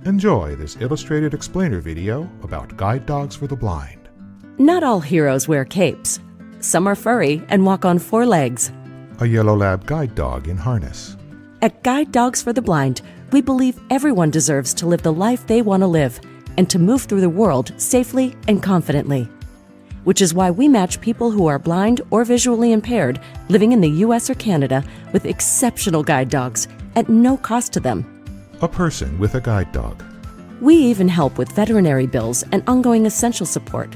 Enjoy this illustrated explainer video about guide dogs for the blind. Not all heroes wear capes. Some are furry and walk on 4 legs. A yellow lab guide dog in harness. At Guide Dogs for the Blind, we believe everyone deserves to live the life they want to live and to move through the world safely and confidently. Which is why we match people who are blind or visually impaired living in the US or Canada with exceptional guide dogs at no cost to them. A person with a guide dog. We even help with veterinary bills and ongoing essential support.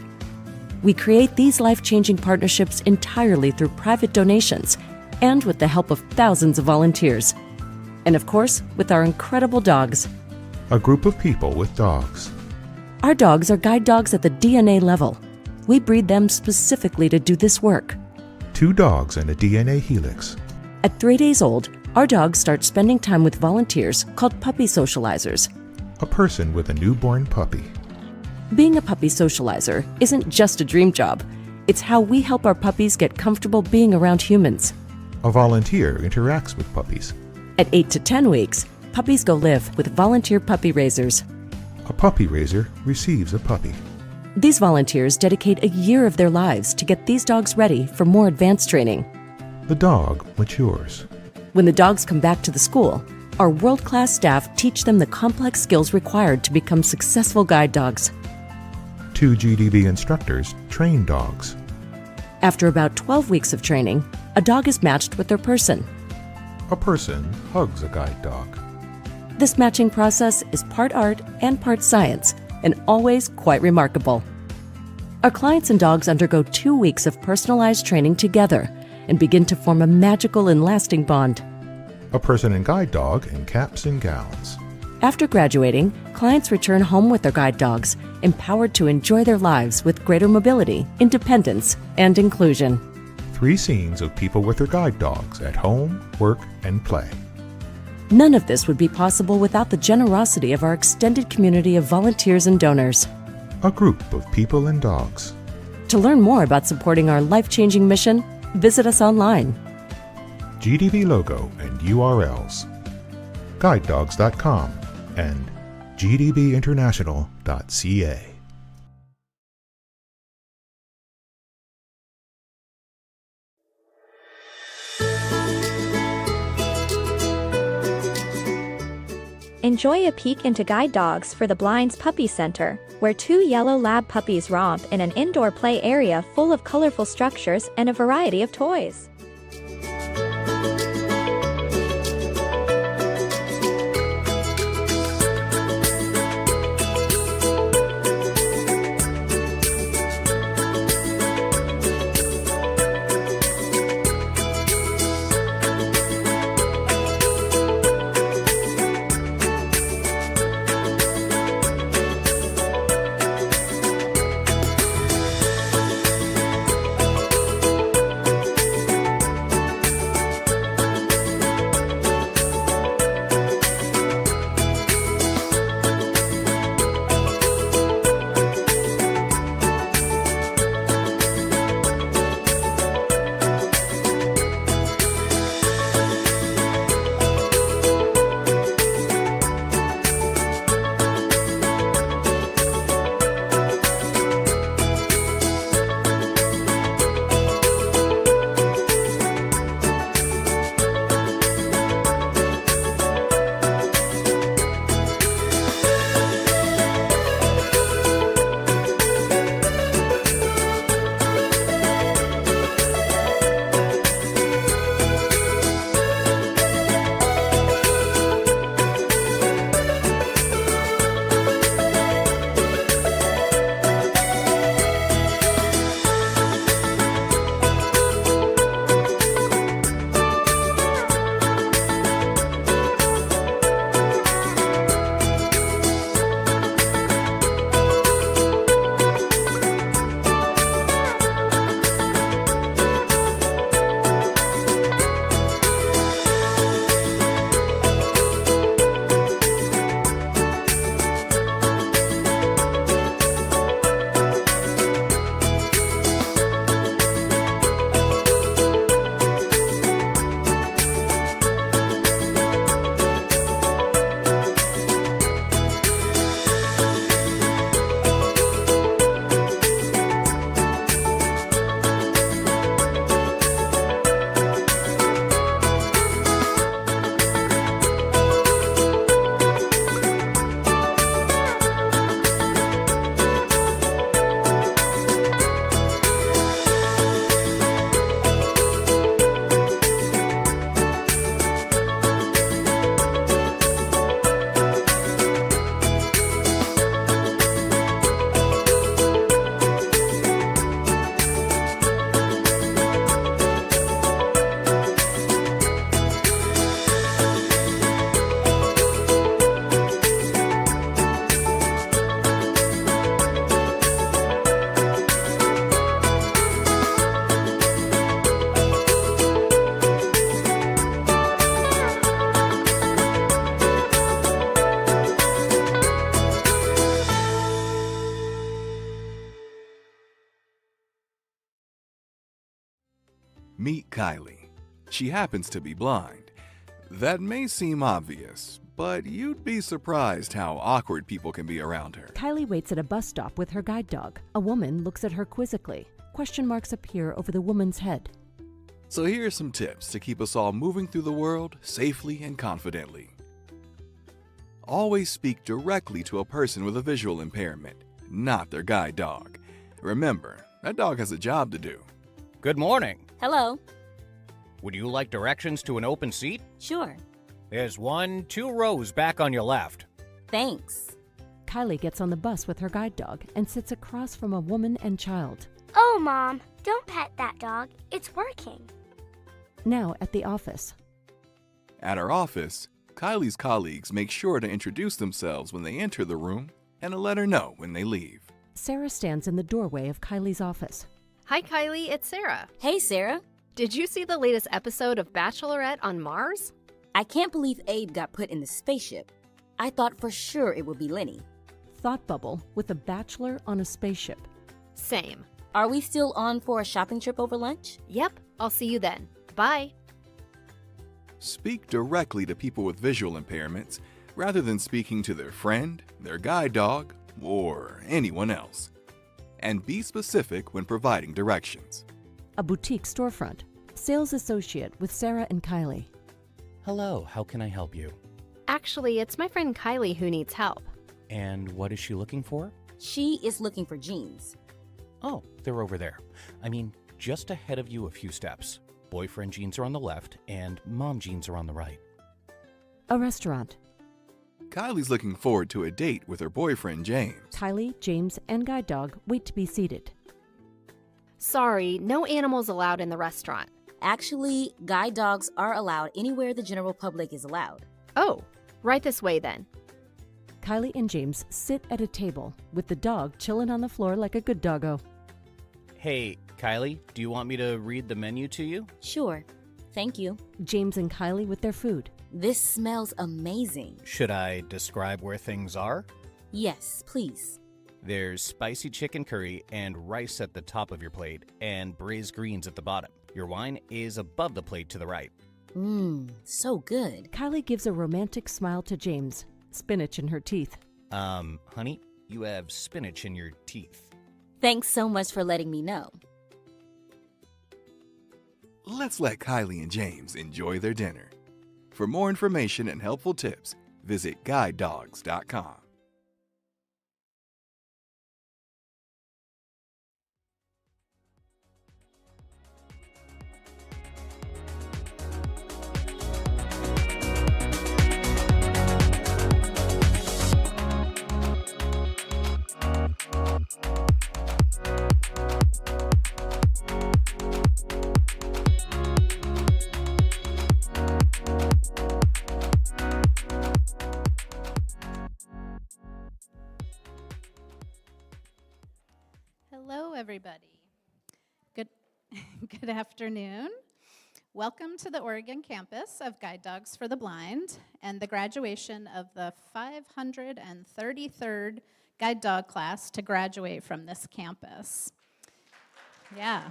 We create these life-changing partnerships entirely through private donations and with the help of thousands of volunteers. And of course, with our incredible dogs. A group of people with dogs. Our dogs are guide dogs at the DNA level. We breed them specifically to do this work. 2 dogs and a DNA helix. At 3 days old, our dogs start spending time with volunteers called puppy socializers. A person with a newborn puppy. Being a puppy socializer isn't just a dream job. It's how we help our puppies get comfortable being around humans. A volunteer interacts with puppies. At 8 to 10 weeks, puppies go live with volunteer puppy raisers. A puppy raiser receives a puppy. These volunteers dedicate a year of their lives to get these dogs ready for more advanced training. The dog matures. When the dogs come back to the school, our world-class staff teach them the complex skills required to become successful guide dogs. 2 GDB instructors train dogs. After about 12 weeks of training, a dog is matched with their person. A person hugs a guide dog. This matching process is part art and part science, and always quite remarkable. Our clients and dogs undergo 2 weeks of personalized training together and begin to form a magical and lasting bond. A person and guide dog in caps and gowns. After graduating, clients return home with their guide dogs, empowered to enjoy their lives with greater mobility, independence, and inclusion. 3 scenes of people with their guide dogs at home, work, and play. None of this would be possible without the generosity of our extended community of volunteers and donors. A group of people and dogs. To learn more about supporting our life-changing mission, visit us online. GDB logo and URLs. GuideDogs.com and GDBinternational.ca. Enjoy a peek into Guide Dogs for the Blind's Puppy Center, where 2 yellow lab puppies romp in an indoor play area full of colorful structures and a variety of toys. Meet Kylie. She happens to be blind. That may seem obvious, but you'd be surprised how awkward people can be around her. Kylie waits at a bus stop with her guide dog. A woman looks at her quizzically. Question marks appear over the woman's head. So here are some tips to keep us all moving through the world safely and confidently. Always speak directly to a person with a visual impairment, not their guide dog. Remember, that dog has a job to do. Good morning. Hello. Would you like directions to an open seat? Sure. There's 2 rows back on your left. Thanks. Kylie gets on the bus with her guide dog and sits across from a woman and child. Oh, Mom, don't pet that dog. It's working. Now at the office. At our office, Kylie's colleagues make sure to introduce themselves when they enter the room and to let her know when they leave. Sarah stands in the doorway of Kylie's office. Hi, Kylie. It's Sarah. Hey, Sarah. Did you see the latest episode of Bachelorette on Mars? I can't believe Abe got put in the spaceship. I thought for sure it would be Lenny. Thought bubble with a bachelor on a spaceship. Same. Are we still on for a shopping trip over lunch? Yep. I'll see you then. Bye. Speak directly to people with visual impairments rather than speaking to their friend, their guide dog, or anyone else. And be specific when providing directions. A boutique storefront. Sales associate with Sarah and Kylie. Hello, how can I help you? Actually, it's my friend Kylie who needs help. And what is she looking for? She is looking for jeans. Oh, they're over there. I mean, just ahead of you a few steps. Boyfriend jeans are on the left and mom jeans are on the right. A restaurant. Kylie's looking forward to a date with her boyfriend, James. Kylie, James, and guide dog wait to be seated. Sorry, no animals allowed in the restaurant. Actually, guide dogs are allowed anywhere the general public is allowed. Oh, right this way then. Kylie and James sit at a table with the dog chilling on the floor like a good doggo. Hey, Kylie, do you want me to read the menu to you? Sure. Thank you. James and Kylie with their food. This smells amazing. Should I describe where things are? Yes, please. There's spicy chicken curry and rice at the top of your plate and braised greens at the bottom. Your wine is above the plate to the right. Mmm, so good. Kylie gives a romantic smile to James. Spinach in her teeth. Honey, you have spinach in your teeth. Thanks so much for letting me know. Let's let Kylie and James enjoy their dinner. For more information and helpful tips, visit guidedogs.com. Hello, everybody. Good afternoon. Welcome to the Oregon campus of Guide Dogs for the Blind and the graduation of the 533rd Guide Dog class to graduate from this campus. Yeah.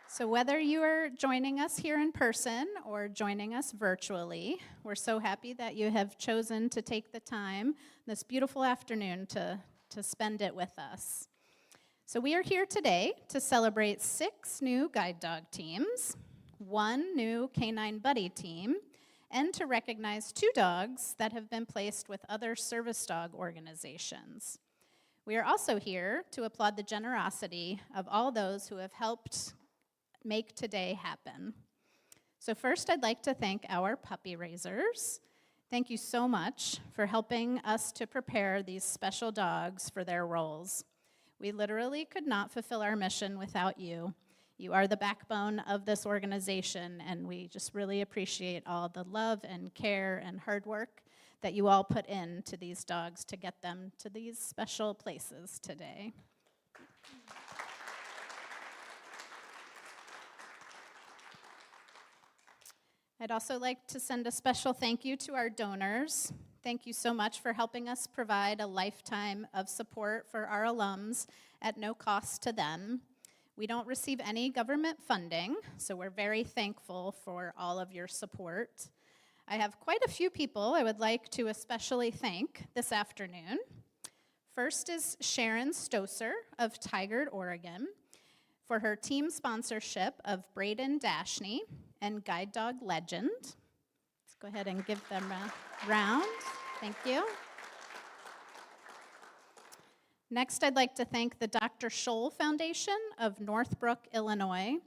So whether you are joining us here in person or joining us virtually, we're so happy that you have chosen to take the time this beautiful afternoon to spend it with us. So we are here today to celebrate 6 new guide dog teams, 1 new canine buddy team, and to recognize 2 dogs that have been placed with other service dog organizations. We are also here to applaud the generosity of all those who have helped make today happen. So first, I'd like to thank our puppy raisers. Thank you so much for helping us to prepare these special dogs for their roles. We literally could not fulfill our mission without you. You are the backbone of this organization, and we just really appreciate all the love and care and hard work that you all put into these dogs to get them to these special places today. I'd also like to send a special thank you to our donors. Thank you so much for helping us provide a lifetime of support for our alums at no cost to them. We don't receive any government funding, so we're very thankful for all of your support. I have quite a few people I would like to especially thank this afternoon. First is Sharon Stoser of Tigard, Oregon, for her team sponsorship of Braden Dashney and Guide Dog Legend. Let's go ahead and give them a round. Thank you. Next, I'd like to thank the Dr. Scholl Foundation of Northbrook, Illinois,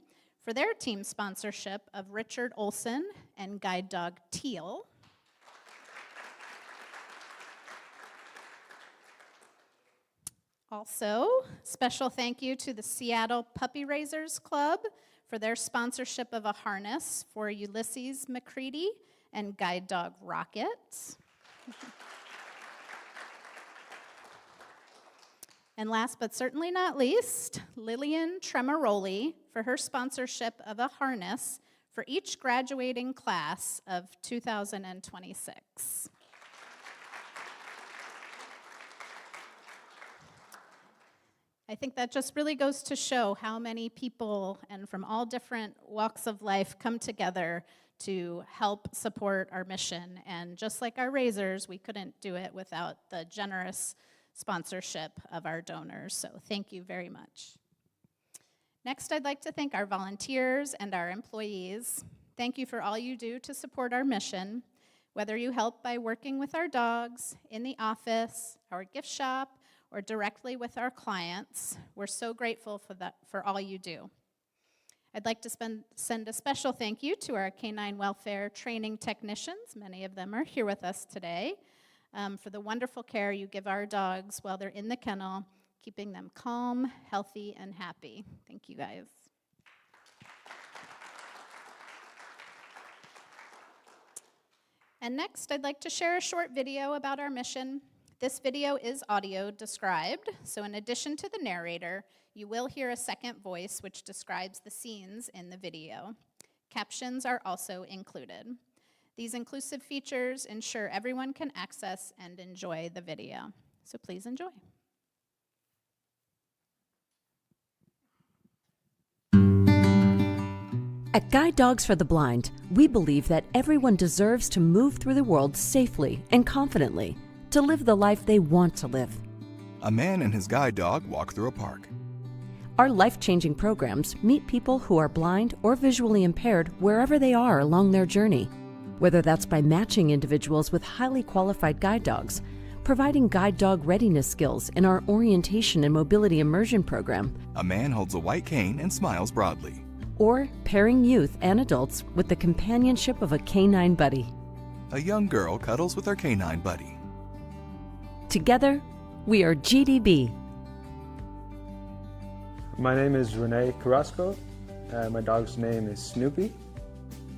for their team sponsorship of Richard Olson and Guide Dog Teal. Also, special thank you to the Seattle Puppy Raisers Club for their sponsorship of a harness for Ulysses McCready and Guide Dog Rocket. And last but certainly not least, Lillian Tremoroli for her sponsorship of a harness for each graduating class of 2026. I think that just really goes to show how many people and from all different walks of life come together to help support our mission. And just like our raisers, we couldn't do it without the generous sponsorship of our donors. So thank you very much. Next, I'd like to thank our volunteers and our employees. Thank you for all you do to support our mission, whether you help by working with our dogs, in the office, our gift shop, or directly with our clients. We're so grateful for all you do. I'd like to send a special thank you to our canine welfare training technicians. Many of them are here with us today, for the wonderful care you give our dogs while they're in the kennel, keeping them calm, healthy, and happy. Thank you, guys. And next, I'd like to share a short video about our mission. This video is audio described, so in addition to the narrator, you will hear a second voice which describes the scenes in the video. Captions are also included. These inclusive features ensure everyone can access and enjoy the video. So please enjoy. At Guide Dogs for the Blind, we believe that everyone deserves to move through the world safely and confidently, to live the life they want to live. A man and his guide dog walk through a park. Our life-changing programs meet people who are blind or visually impaired wherever they are along their journey, whether that's by matching individuals with highly qualified guide dogs, providing guide dog readiness skills in our orientation and mobility immersion program. A man holds a white cane and smiles broadly. Or pairing youth and adults with the companionship of a canine buddy. A young girl cuddles with her canine buddy. Together, we are GDB. My name is Renee Carrasco. My dog's name is Snoopy.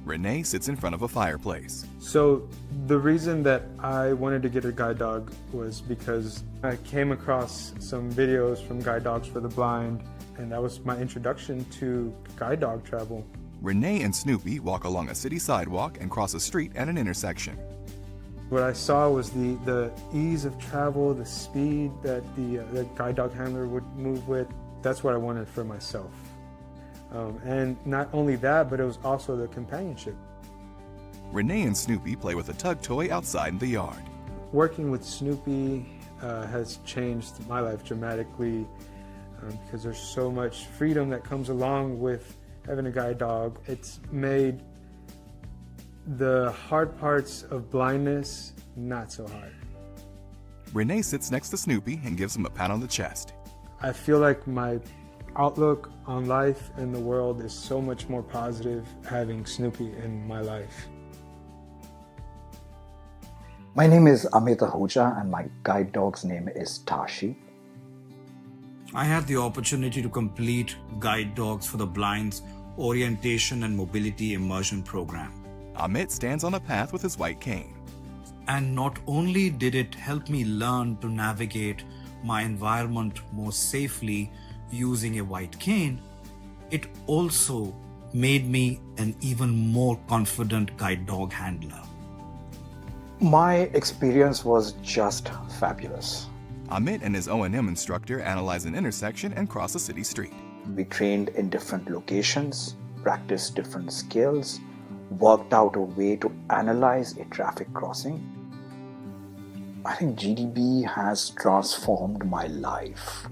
Renee sits in front of a fireplace. So the reason that I wanted to get a guide dog was because I came across some videos from Guide Dogs for the Blind, and that was my introduction to guide dog travel. Renee and Snoopy walk along a city sidewalk and cross a street at an intersection. What I saw was the ease of travel, the speed that the guide dog handler would move with. That's what I wanted for myself. And not only that, but it was also the companionship. Renee and Snoopy play with a tug toy outside in the yard. Working with Snoopy has changed my life dramatically because there's so much freedom that comes along with having a guide dog. It's made the hard parts of blindness not so hard. Renee sits next to Snoopy and gives him a pat on the chest. I feel like my outlook on life and the world is so much more positive having Snoopy in my life. My name is Amit Ahuja and my guide dog's name is Tashi. I had the opportunity to complete Guide Dogs for the Blind's Orientation and Mobility Immersion Program. Amit stands on a path with his white cane. And not only did it help me learn to navigate my environment more safely using a white cane, it also made me an even more confident guide dog handler. My experience was just fabulous. Amit and his O&M instructor analyze an intersection and cross a city street. We trained in different locations, practiced different skills, worked out a way to analyze a traffic crossing. I think GDB has transformed my life.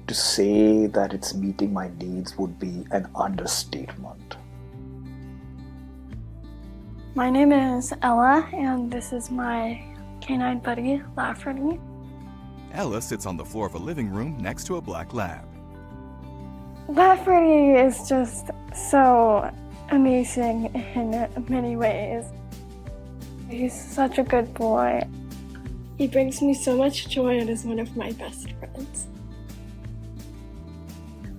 To say that it's meeting my needs would be an understatement. My name is Ella, and this is my canine buddy, Lafferty. Ella sits on the floor of a living room next to a black lab. Lafferty is just so amazing in many ways. He's such a good boy. He brings me so much joy and is one of my best friends.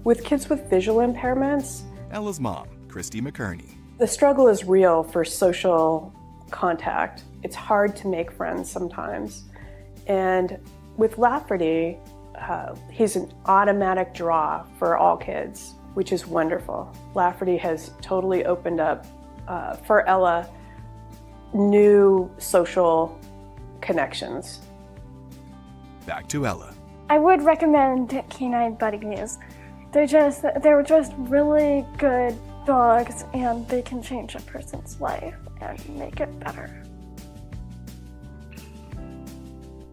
With kids with visual impairments, Ella's mom, Christy McKerney. The struggle is real for social contact. It's hard to make friends sometimes. And with Lafferty, he's an automatic draw for all kids, which is wonderful. Lafferty has totally opened up, for Ella, new social connections. Back to Ella. I would recommend canine buddies. They're just really good dogs, and they can change a person's life and make it better.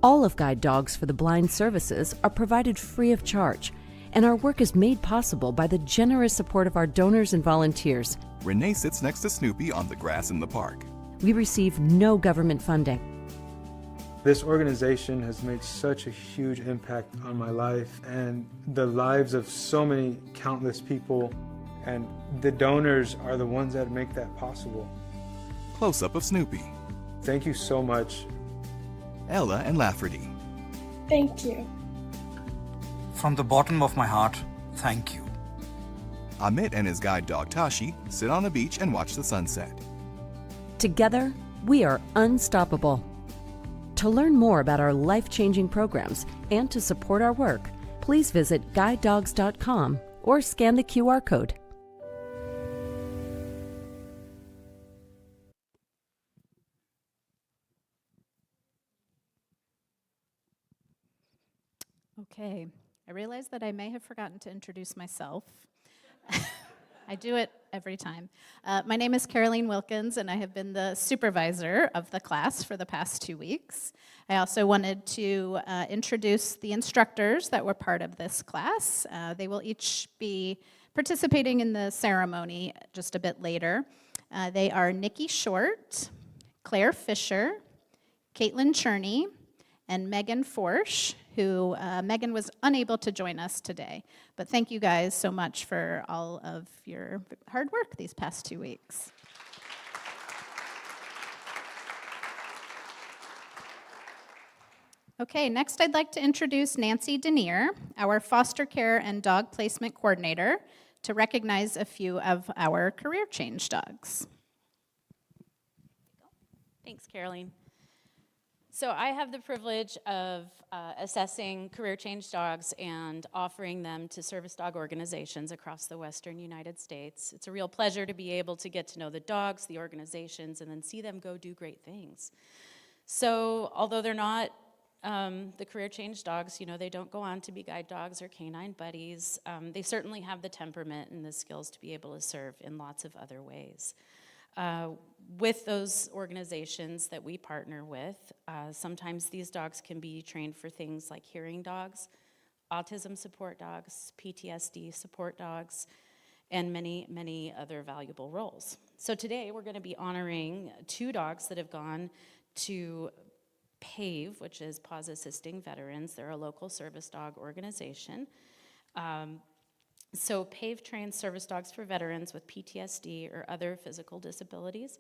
All of Guide Dogs for the Blind services are provided free of charge, and our work is made possible by the generous support of our donors and volunteers. Renee sits next to Snoopy on the grass in the park. We receive no government funding. This organization has made such a huge impact on my life and the lives of so many countless people, and the donors are the ones that make that possible. Close-up of Snoopy. Thank you so much. Ella and Lafferty. Thank you. From the bottom of my heart, thank you. Amit and his guide dog Tashi sit on the beach and watch the sunset. Together, we are unstoppable. To learn more about our life-changing programs and to support our work, please visit guidedogs.com or scan the QR code. Okay, I realize that I may have forgotten to introduce myself. I do it every time. My name is Caroline Wilkins, and I have been the supervisor of the class for the past 2 weeks. I also wanted to introduce the instructors that were part of this class. They will each be participating in the ceremony just a bit later. They are Nikki Short, Claire Fisher, Caitlin Cherney, and Megan Forsch, who Megan was unable to join us today. But thank you guys so much for all of your hard work these past 2 weeks. Okay, next I'd like to introduce Nancy Denier, our foster care and dog placement coordinator, to recognize a few of our career change dogs. Thanks, Caroline. So I have the privilege of assessing career change dogs and offering them to service dog organizations across the western United States. It's a real pleasure to be able to get to know the dogs, the organizations, and then see them go do great things. So although they're not the career change dogs, you know, they don't go on to be guide dogs or canine buddies, they certainly have the temperament and the skills to be able to serve in lots of other ways. With those organizations that we partner with, sometimes these dogs can be trained for things like hearing dogs, autism support dogs, PTSD support dogs, and many, many other valuable roles. So today we're going to be honoring 2 dogs that have gone to PAVE, which is Paws Assisting Veterans. They're a local service dog organization. So PAVE trains service dogs for veterans with PTSD or other physical disabilities.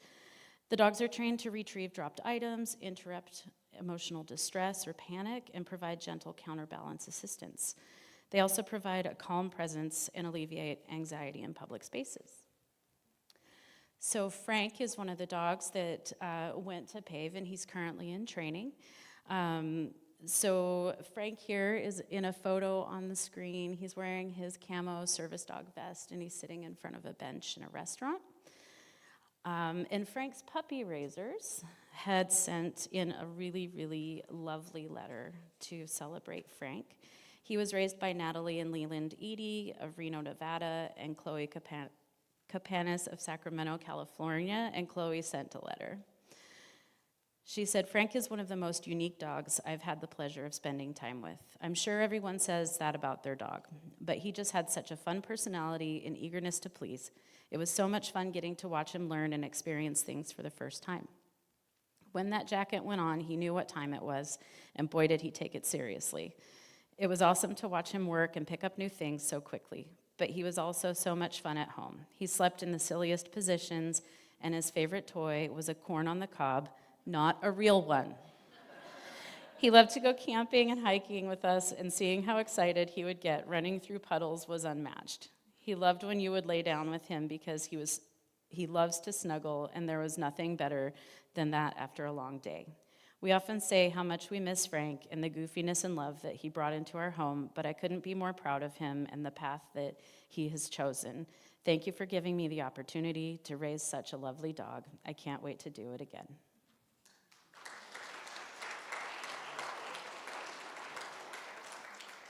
The dogs are trained to retrieve dropped items, interrupt emotional distress or panic, and provide gentle counterbalance assistance. They also provide a calm presence and alleviate anxiety in public spaces. So Frank is one of the dogs that went to PAVE, and he's currently in training. So Frank here is in a photo on the screen. He's wearing his camo service dog vest, and he's sitting in front of a bench in a restaurant. And Frank's puppy raisers had sent in a really, really lovely letter to celebrate Frank. He was raised by Natalie and Leland Eady of Reno, Nevada, and Chloe Capanis of Sacramento, California, and Chloe sent a letter. She said, Frank is one of the most unique dogs I've had the pleasure of spending time with. I'm sure everyone says that about their dog, but he just had such a fun personality and eagerness to please. It was so much fun getting to watch him learn and experience things for the first time. When that jacket went on, he knew what time it was, and boy, did he take it seriously. It was awesome to watch him work and pick up new things so quickly, but he was also so much fun at home. He slept in the silliest positions, and his favorite toy was a corn on the cob, not a real one. He loved to go camping and hiking with us, and seeing how excited he would get running through puddles was unmatched. He loved when you would lay down with him because he loves to snuggle, and there was nothing better than that after a long day. We often say how much we miss Frank and the goofiness and love that he brought into our home, but I couldn't be more proud of him and the path that he has chosen. Thank you for giving me the opportunity to raise such a lovely dog. I can't wait to do it again.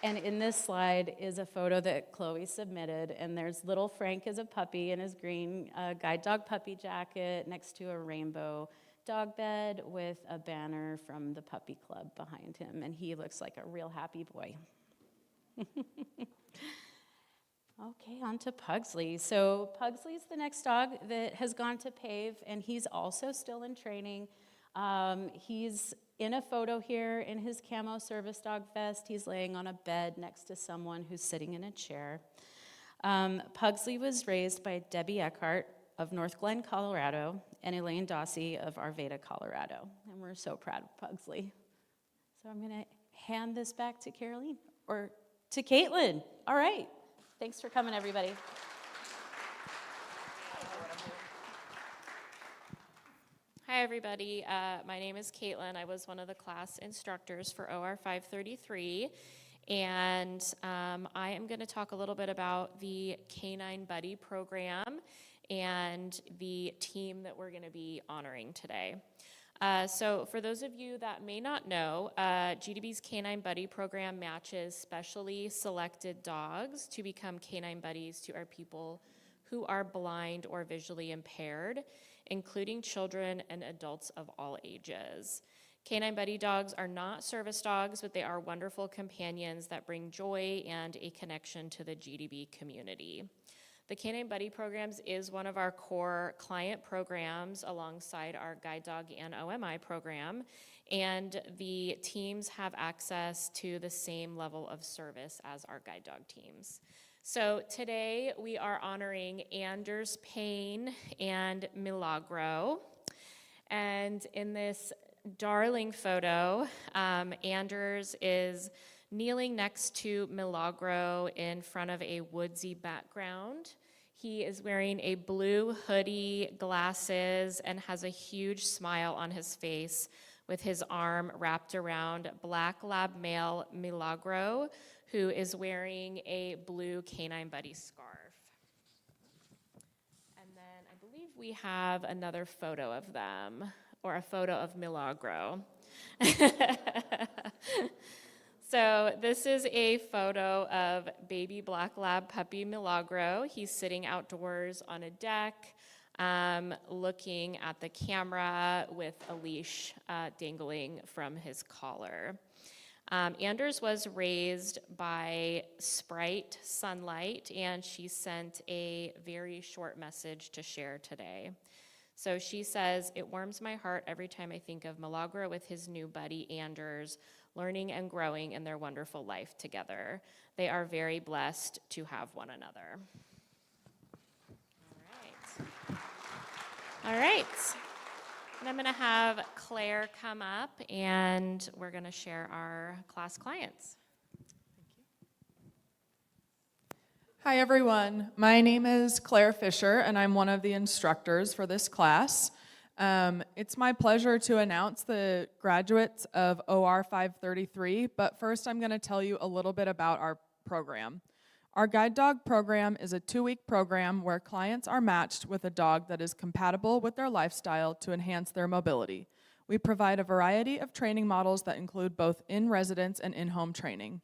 And in this slide is a photo that Chloe submitted, and there's little Frank as a puppy in his green guide dog puppy jacket next to a rainbow dog bed with a banner from the puppy club behind him, and he looks like a real happy boy. Okay, on to Pugsley. So Pugsley's the next dog that has gone to PAVE, and he's also still in training. He's in a photo here in his camo service dog vest. He's laying on a bed next to someone who's sitting in a chair. Pugsley was raised by Debbie Eckhart of North Glen, Colorado, and Elaine Dossie of Arvada, Colorado. And we're so proud of Pugsley. So I'm going to hand this back to Caroline, or to Caitlin. All right. Thanks for coming, everybody. Hi, everybody. My name is Caitlin. I was one of the class instructors for OR533, and I am going to talk a little bit about the Canine Buddy program and the team that we're going to be honoring today. So for those of you that may not know, GDB's Canine Buddy program matches specially selected dogs to become canine buddies to our people who are blind or visually impaired, including children and adults of all ages. Canine Buddy dogs are not service dogs, but they are wonderful companions that bring joy and a connection to the GDB community. The Canine Buddy programs is one of our core client programs alongside our Guide Dog and OMI program, and the teams have access to the same level of service as our Guide Dog teams. So today we are honoring Anders Payne and Milagro. And in this darling photo, Anders is kneeling next to Milagro in front of a woodsy background. He is wearing a blue hoodie, glasses, and has a huge smile on his face with his arm wrapped around Black Lab male Milagro, who is wearing a blue Canine Buddy scarf. And then I believe we have another photo of them, or a photo of Milagro. So this is a photo of baby Black Lab puppy Milagro. He's sitting outdoors on a deck, looking at the camera with a leash dangling from his collar. Anders was raised by Sprite Sunlight, and she sent a very short message to share today. So she says, "It warms my heart every time I think of Milagro with his new buddy Anders, learning and growing in their wonderful life together. They are very blessed to have one another." All right. And I'm going to have Claire come up, and we're going to share our class clients. Hi, everyone. My name is Claire Fisher, and I'm one of the instructors for this class. It's my pleasure to announce the graduates of OR533, but first I'm going to tell you a little bit about our program. Our guide dog program is a 2-week program where clients are matched with a dog that is compatible with their lifestyle to enhance their mobility. We provide a variety of training models that include both in-residence and in-home training.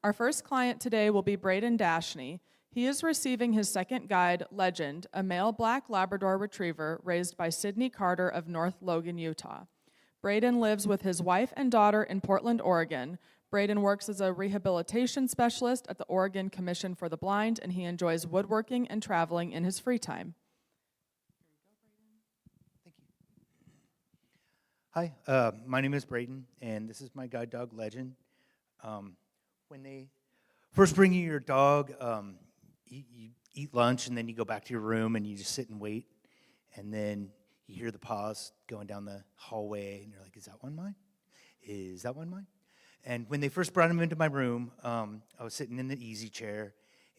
Our first client today will be Braden Dashney. He is receiving his second guide, Legend, a male black Labrador retriever raised by Sydney Carter of North Logan, Utah. Braden lives with his wife and daughter in Portland, Oregon. Braden works as a rehabilitation specialist at the Oregon Commission for the Blind, and he enjoys woodworking and traveling in his free time. Hi, my name is Braden, and this is my guide dog, Legend. When they first bring you your dog, you eat lunch, and then you go back to your room, and you just sit and wait, and then you hear the paws going down the hallway, and you're like, is that one mine? Is that one mine? And when they first brought him into my room, I was sitting in the easy chair,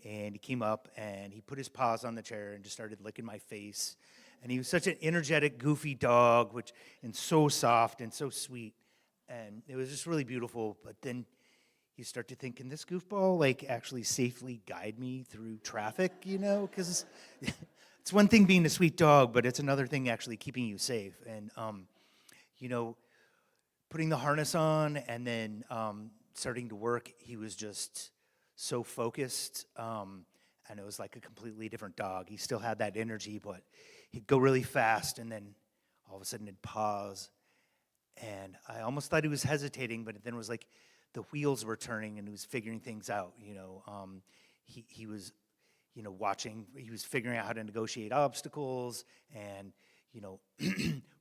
and he came up, and he put his paws on the chair and just started licking my face. And he was such an energetic, goofy dog, and so soft and so sweet. And it was just really beautiful. But then you start to think, can this goofball actually safely guide me through traffic, Because it's one thing being a sweet dog, but it's another thing actually keeping you safe. And, putting the harness on and then starting to work, he was just so focused. And it was like a completely different dog. He still had that energy, but he'd go really fast, and then all of a sudden it'd pause. And I almost thought he was hesitating, but then it was like the wheels were turning and he was figuring things out. He was, watching. He was figuring out how to negotiate obstacles, and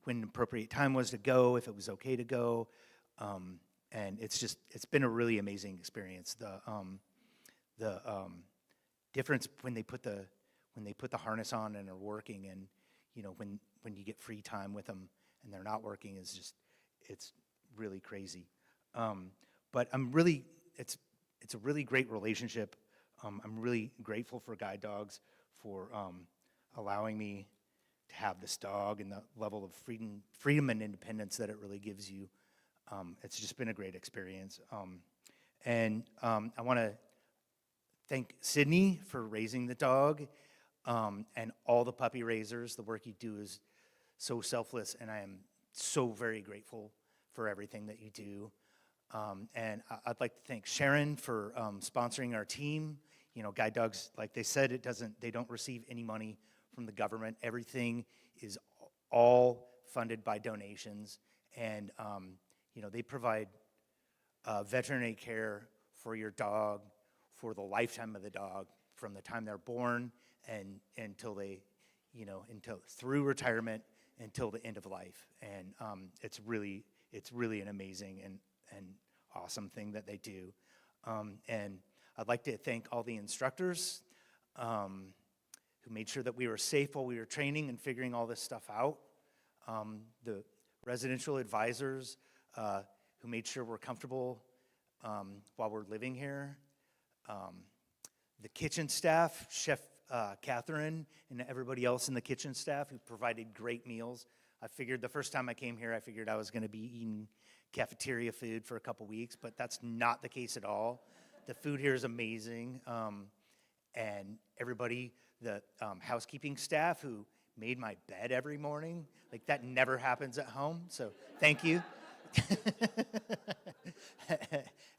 when the appropriate time was to go, if it was okay to go. And it's been a really amazing experience. The difference when they put the harness on and are working, and when you get free time with them and they're not working, it's really crazy. But it's a really great relationship. I'm really grateful for guide dogs for allowing me to have this dog and the level of freedom and independence that it really gives you. It's just been a great experience. And I want to thank Sydney for raising the dog, and all the puppy raisers. The work you do is so selfless, and I am so very grateful for everything that you do. And I'd like to thank Sharon for sponsoring our team. Guide dogs, like they said, they don't receive any money from the government. Everything is all funded by donations, and they provide veterinary care for your dog for the lifetime of the dog, from the time they're born and until until through retirement until the end of life. And it's really an amazing and awesome thing that they do. And I'd like to thank all the instructors who made sure that we were safe while we were training and figuring all this stuff out. The residential advisors who made sure we're comfortable while we're living here. The kitchen staff, Chef Catherine, and everybody else in the kitchen staff who provided great meals. The first time I came here, I figured I was going to be eating cafeteria food for a couple weeks, but that's not the case at all. The food here is amazing. And everybody, the housekeeping staff who made my bed every morning, that never happens at home, so thank you.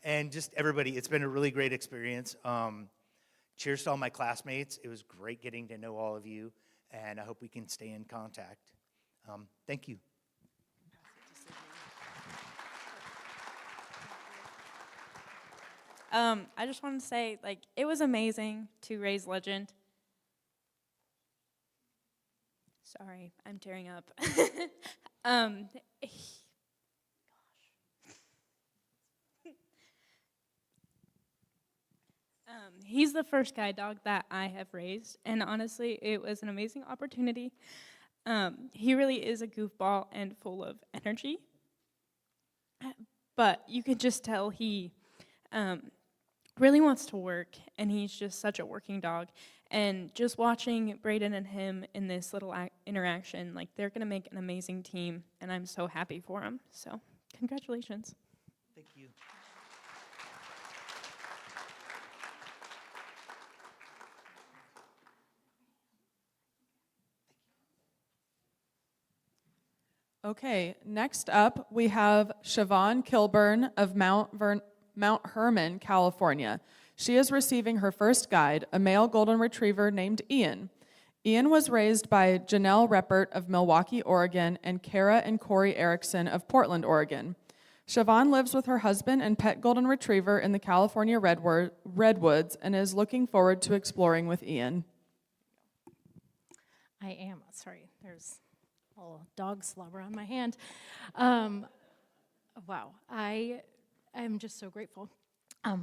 And just everybody, it's been a really great experience. Cheers to all my classmates. It was great getting to know all of you, and I hope we can stay in contact. Thank you. I just wanted to say, it was amazing to raise Legend. Sorry, I'm tearing up. He's the first guide dog that I have raised, and honestly, it was an amazing opportunity. He really is a goofball and full of energy, but you can just tell he really wants to work, and he's just such a working dog. And just watching Braden and him in this little interaction, they're going to make an amazing team, and I'm so happy for him. So, congratulations. Thank you. Okay, next up we have Siobhan Kilburn of Mount Hermon, California. She is receiving her first guide, a male golden retriever named Ian. Ian was raised by Janelle Reppert of Milwaukee, Oregon, and Kara and Corey Erickson of Portland, Oregon. Siobhan lives with her husband and pet golden retriever in the California redwoods and is looking forward to exploring with Ian. I am. Sorry, there's a little dog slobber on my hand. Wow, I am just so grateful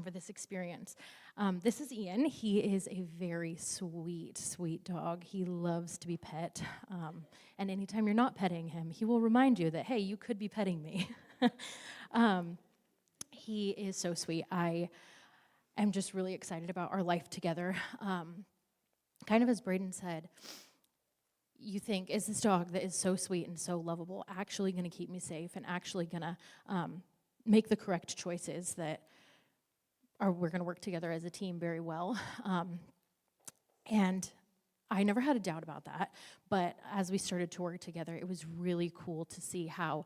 for this experience. This is Ian. He is a very sweet, sweet dog. He loves to be pet. And anytime you're not petting him, he will remind you that, hey, you could be petting me. He is so sweet. I am just really excited about our life together. Kind of as Braden said, you think, is this dog that is so sweet and so lovable actually going to keep me safe and actually going to make the correct choices that we're going to work together as a team very well? And I never had a doubt about that, but as we started to work together, it was really cool to see how,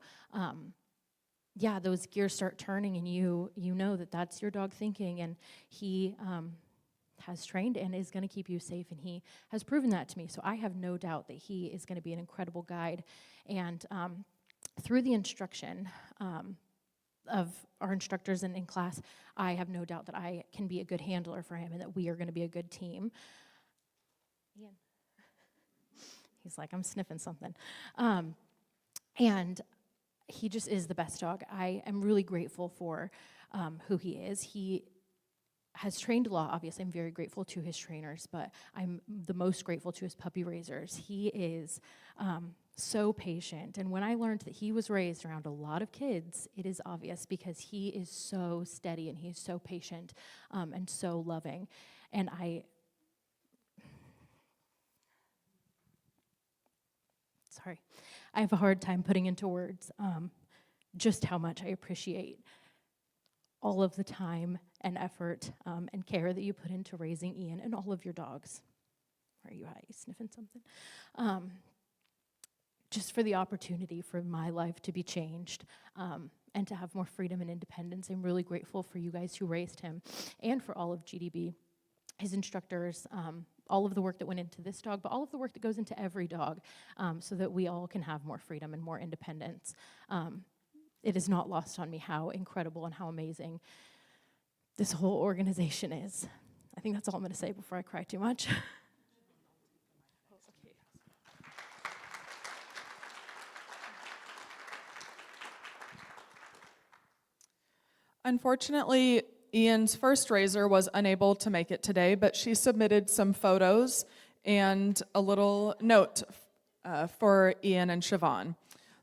those gears start turning, and you know that that's your dog thinking, and he has trained and is going to keep you safe, and he has proven that to me. So I have no doubt that he is going to be an incredible guide. And through the instruction of our instructors in class, I have no doubt that I can be a good handler for him and that we are going to be a good team. Ian. He's like, I'm sniffing something. And he just is the best dog. I am really grateful for who he is. He has trained a lot, obviously. I'm very grateful to his trainers, but I'm the most grateful to his puppy raisers. He is so patient, and when I learned that he was raised around a lot of kids, it is obvious because he is so steady and he's so patient and so loving. And I have a hard time putting into words just how much I appreciate all of the time and effort and care that you put into raising Ian and all of your dogs. Where are you at? You sniffing something? Just for the opportunity for my life to be changed and to have more freedom and independence. I'm really grateful for you guys who raised him and for all of GDB, his instructors, all of the work that went into this dog, but all of the work that goes into every dog so that we all can have more freedom and more independence. It is not lost on me how incredible and how amazing this whole organization is. I think that's all I'm going to say before I cry too much. Unfortunately, Ian's first raiser was unable to make it today, but she submitted some photos and a little note for Ian and Siobhan.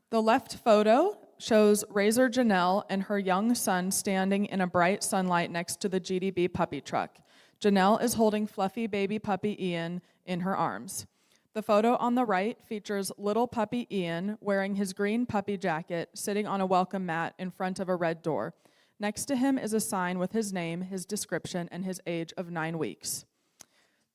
The left photo shows Raiser Janelle and her young son standing in a bright sunlight next to the GDB puppy truck. Janelle is holding fluffy baby puppy Ian in her arms. The photo on the right features little puppy Ian wearing his green puppy jacket, sitting on a welcome mat in front of a red door. Next to him is a sign with his name, his description, and his age of 9 weeks.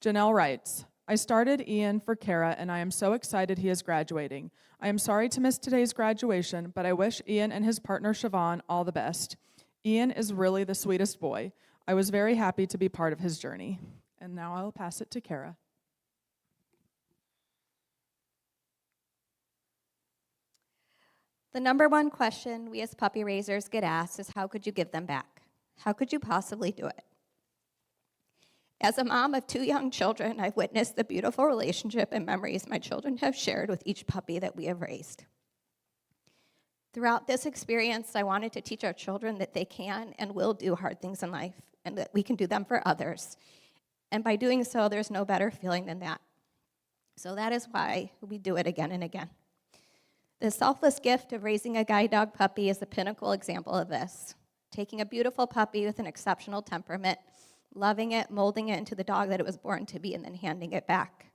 Janelle writes, I started Ian for Kara, and I am so excited he is graduating. I am sorry to miss today's graduation, but I wish Ian and his partner Siobhan all the best. Ian is really the sweetest boy. I was very happy to be part of his journey. And now I'll pass it to Kara. The number one question we as puppy raisers get asked is, how could you give them back? How could you possibly do it? As a mom of 2 young children, I've witnessed the beautiful relationship and memories my children have shared with each puppy that we have raised. Throughout this experience, I wanted to teach our children that they can and will do hard things in life and that we can do them for others. And by doing so, there's no better feeling than that. So that is why we do it again and again. The selfless gift of raising a guide dog puppy is the pinnacle example of this. Taking a beautiful puppy with an exceptional temperament, loving it, molding it into the dog that it was born to be, and then handing it back.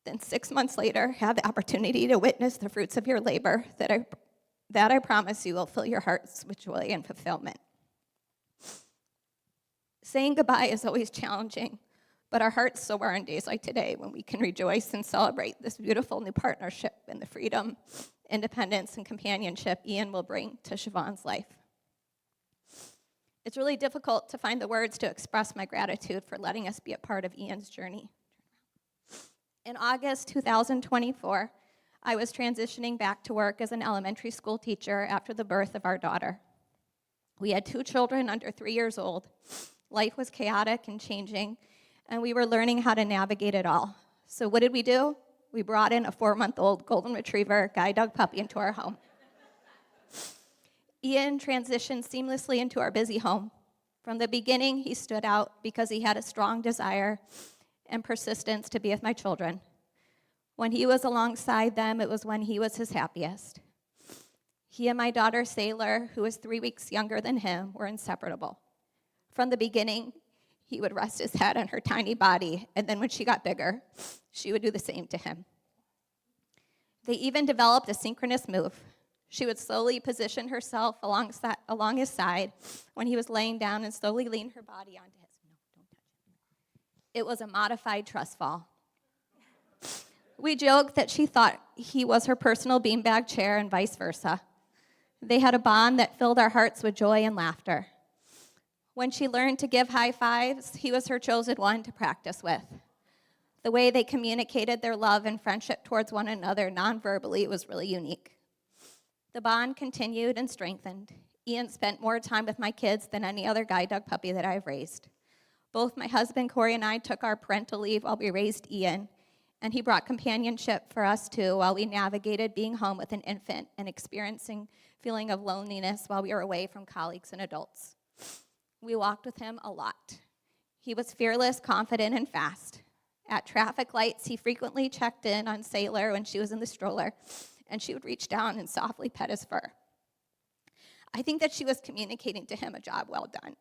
Then 6 months later, have the opportunity to witness the fruits of your labor that I promise you will fill your hearts with joy and fulfillment. Saying goodbye is always challenging, But our hearts so are on days like today when we can rejoice and celebrate this beautiful new partnership and the freedom, independence, and companionship Ian will bring to Siobhan's life. It's really difficult to find the words to express my gratitude for letting us be a part of Ian's journey. In August 2024, I was transitioning back to work as an elementary school teacher after the birth of our daughter. We had 2 children under 3 years old. Life was chaotic and changing, and we were learning how to navigate it all. So what did we do? We brought in a 4-month-old golden retriever guide dog puppy into our home. Ian transitioned seamlessly into our busy home. From the beginning, he stood out because he had a strong desire and persistence to be with my children. When he was alongside them, it was when he was his happiest. He and my daughter, Sailor, who was 3 weeks younger than him, were inseparable. From the beginning, he would rest his head on her tiny body, and then when she got bigger, she would do the same to him. They even developed a synchronous move. She would slowly position herself along his side when he was laying down and slowly lean her body onto his. No, don't touch it. It was a modified trust fall. We joked that she thought he was her personal beanbag chair and vice versa. They had a bond that filled our hearts with joy and laughter. When she learned to give high fives, he was her chosen one to practice with. The way they communicated their love and friendship towards one another non-verbally was really unique. The bond continued and strengthened. Ian spent more time with my kids than any other guide dog puppy that I've raised. Both my husband, Corey, and I took our parental leave while we raised Ian, and he brought companionship for us too while we navigated being home with an infant and experiencing feeling of loneliness while we were away from colleagues and adults. We walked with him a lot. He was fearless, confident, and fast. At traffic lights, he frequently checked in on Sailor when she was in the stroller, and she would reach down and softly pet his fur. I think that she was communicating to him a job well done.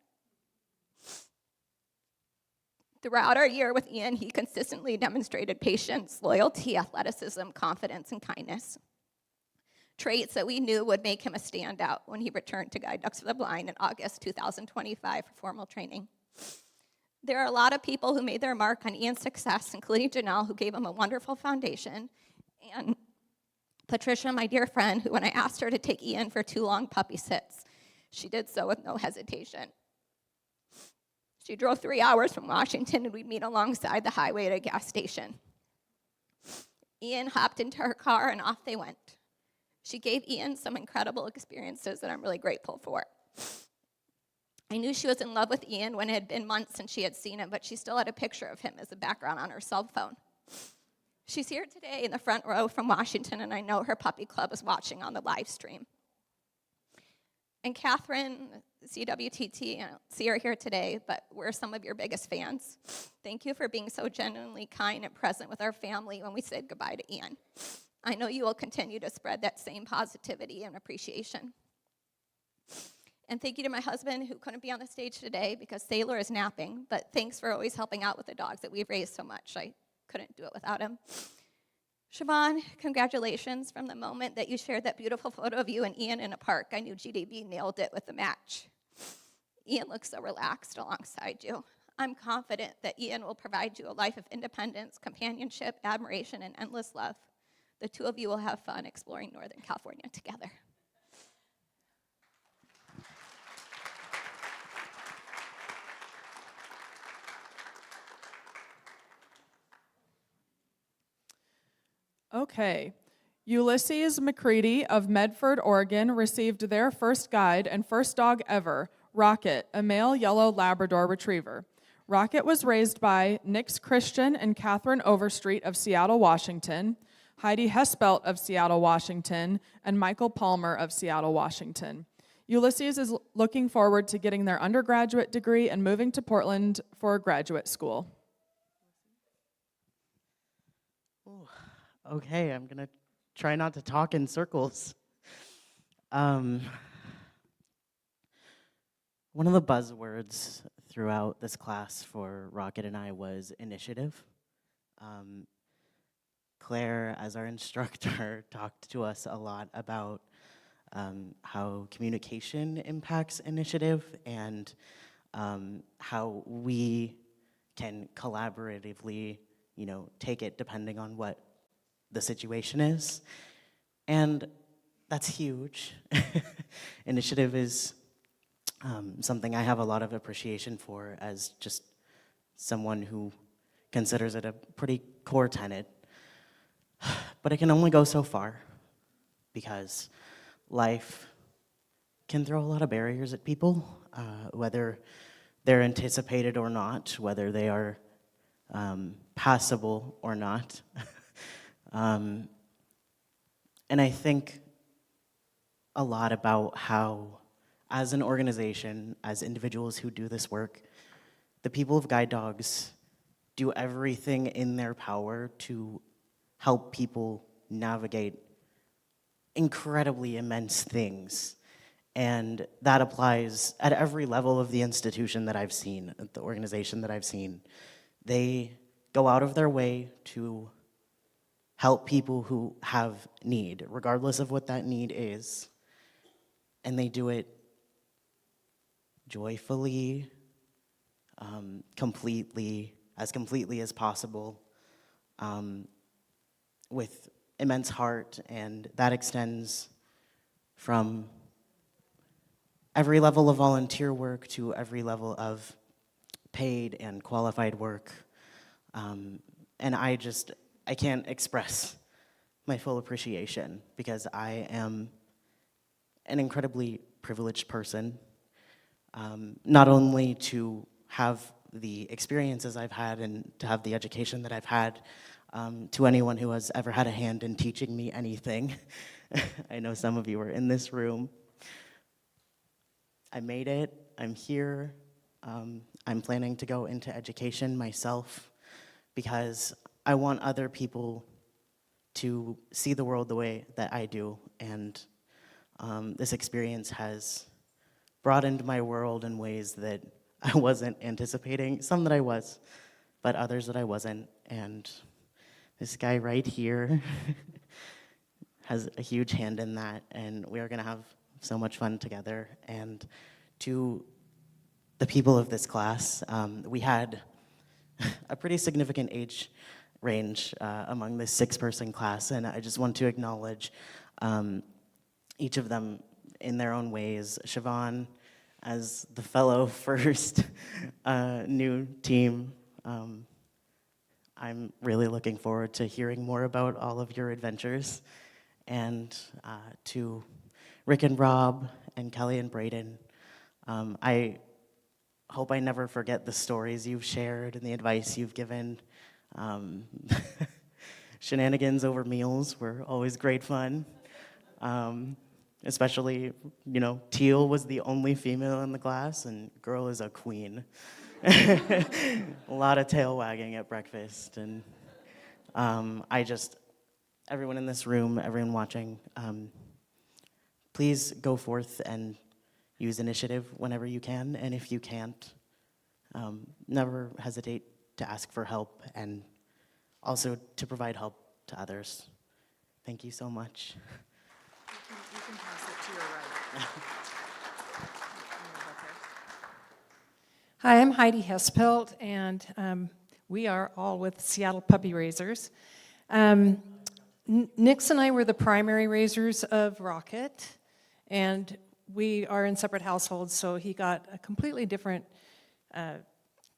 Throughout our year with Ian, he consistently demonstrated patience, loyalty, athleticism, confidence, and kindness. Traits that we knew would make him a standout when he returned to Guide Dogs for the Blind in August 2025 for formal training. There are a lot of people who made their mark on Ian's success, including Janelle, who gave him a wonderful foundation, and Patricia, my dear friend, who when I asked her to take Ian for 2 long puppy sits, she did so with no hesitation. She drove 3 hours from Washington, and we'd meet alongside the highway at a gas station. Ian hopped into her car, and off they went. She gave Ian some incredible experiences that I'm really grateful for. I knew she was in love with Ian when it had been months since she had seen him, but she still had a picture of him as a background on her cell phone. She's here today in the front row from Washington, and I know her puppy club is watching on the live stream. And Catherine, CWTT, I don't see her here today, but we're some of your biggest fans. Thank you for being so genuinely kind and present with our family when we said goodbye to Ian. I know you will continue to spread that same positivity and appreciation. And thank you to my husband, who couldn't be on the stage today because Sailor is napping, but thanks for always helping out with the dogs that we've raised so much. I couldn't do it without him. Siobhan, congratulations. From the moment that you shared that beautiful photo of you and Ian in a park, I knew GDB nailed it with the match. Ian looks so relaxed alongside you. I'm confident that Ian will provide you a life of independence, companionship, admiration, and endless love. The 2 of you will have fun exploring Northern California together. Okay. Ulysses McCready of Medford, Oregon, received their first guide and first dog ever, Rocket, a male yellow Labrador retriever. Rocket was raised by Nix Christian and Catherine Overstreet of Seattle, Washington, Heidi Hespelt of Seattle, Washington, and Michael Palmer of Seattle, Washington. Ulysses is looking forward to getting their undergraduate degree and moving to Portland for graduate school. Okay, I'm going to try not to talk in circles. One of the buzzwords throughout this class for Rocket and I was initiative. Claire, as our instructor, talked to us a lot about how communication impacts initiative and how we can collaboratively, take it depending on what the situation is. And that's huge. Initiative is something I have a lot of appreciation for as just someone who considers it a pretty core tenet. But it can only go so far because life can throw a lot of barriers at people, whether they're anticipated or not, whether they are passable or not. And I think a lot about how, as an organization, as individuals who do this work, the people of Guide Dogs do everything in their power to help people navigate incredibly immense things. And that applies at every level of the institution that I've seen, the organization that I've seen. They go out of their way to help people who have need, regardless of what that need is. And they do it joyfully, completely as possible, with immense heart, and that extends from every level of volunteer work to every level of paid and qualified work. And I can't express my full appreciation because I am an incredibly privileged person, not only to have the experiences I've had and to have the education that I've had. To anyone who has ever had a hand in teaching me anything, I know some of you are in this room. I made it, I'm here. I'm planning to go into education myself because I want other people to see the world the way that I do. And this experience has broadened my world in ways that I wasn't anticipating. Some that I was, but others that I wasn't. And this guy right here has a huge hand in that, and we are gonna have so much fun together. And to the people of this class, we had a pretty significant age range among this 6-person class, and I just want to acknowledge each of them in their own ways. Siobhan, as the fellow first new team, I'm really looking forward to hearing more about all of your adventures. And to Rick and Rob and Kelly and Braden, I hope I never forget the stories you've shared and the advice you've given. Shenanigans over meals were always great fun. Especially, Teal was the only female in the class, and girl is a queen. A lot of tail wagging at breakfast, and everyone in this room, everyone watching, please go forth and use initiative whenever you can, and if you can't, never hesitate to ask for help and also to provide help to others. Thank you so much. You can pass it to your right. Hi, I'm Heidi Hespelt, and we are all with Seattle Puppy Raisers. Nix and I were the primary raisers of Rocket, and we are in separate households, so he got a completely different